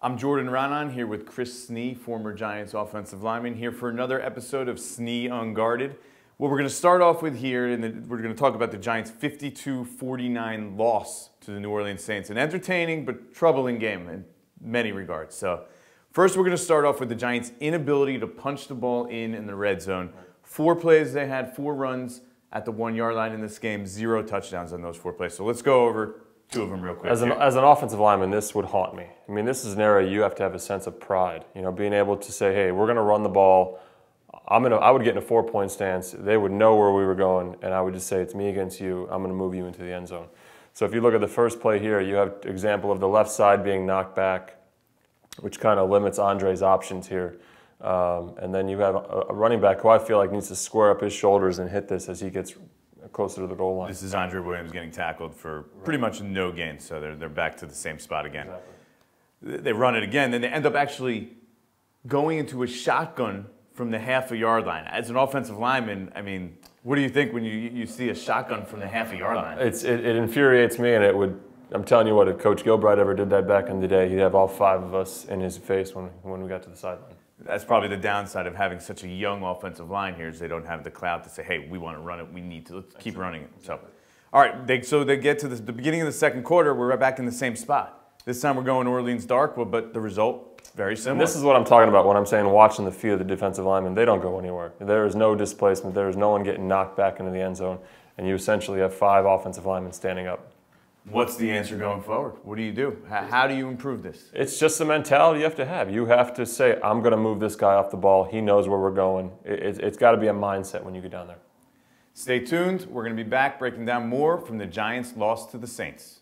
I'm Jordan Raanan here with Chris Snee, former Giants offensive lineman, here for another episode of Snee Unguarded. What we're going to start off with here, and we're going to talk about the Giants' 52-49 loss to the New Orleans Saints. An entertaining but troubling game in many regards. So first we're going to start off with the Giants' inability to punch the ball in the red zone. 4 plays they had, 4 runs at the 1 yard line in this game, 0 touchdowns on those 4 plays. So let's go over 2 of them real quick. As an offensive lineman, this would haunt me. I mean, this is an area you have to have a sense of pride. You know, being able to say, hey, we're going to run the ball. I would get in a 4-point stance. They would know where we were going, and I would just say, it's me against you. I'm going to move you into the end zone. So if you look at the first play here, you have an example of the left side being knocked back, which kind of limits Andre's options here. And then you have a running back who I feel like needs to square up his shoulders and hit this as he gets closer to the goal line. This is Andre Williams getting tackled for pretty much no gain, so they're back to the same spot again. Exactly. They run it again, then they end up actually going into a shotgun from the half-a-yard line. As an offensive lineman, I mean, what do you think when you see a shotgun from the half-a-yard line? It infuriates me, and it would. I'm telling you what, if Coach Gilbride ever did that back in the day, he'd have all 5 of us in his face when we got to the sideline. That's probably the downside of having such a young offensive line here is they don't have the clout to say, hey, we want to run it, we need to, let's keep running it. So, all right, so they get to the beginning of the second quarter, we're right back in the same spot. This time we're going Orleans dark, but the result, very similar. And this is what I'm talking about when I'm saying watching the field of the defensive linemen. They don't go anywhere. There is no displacement. There is no one getting knocked back into the end zone, and you essentially have 5 offensive linemen standing up. What's the answer going forward? What do? How do you improve this? It's just the mentality you have to have. You have to say, I'm going to move this guy off the ball. He knows where we're going. It's got to be a mindset when you get down there. Stay tuned. We're going to be back breaking down more from the Giants' loss to the Saints.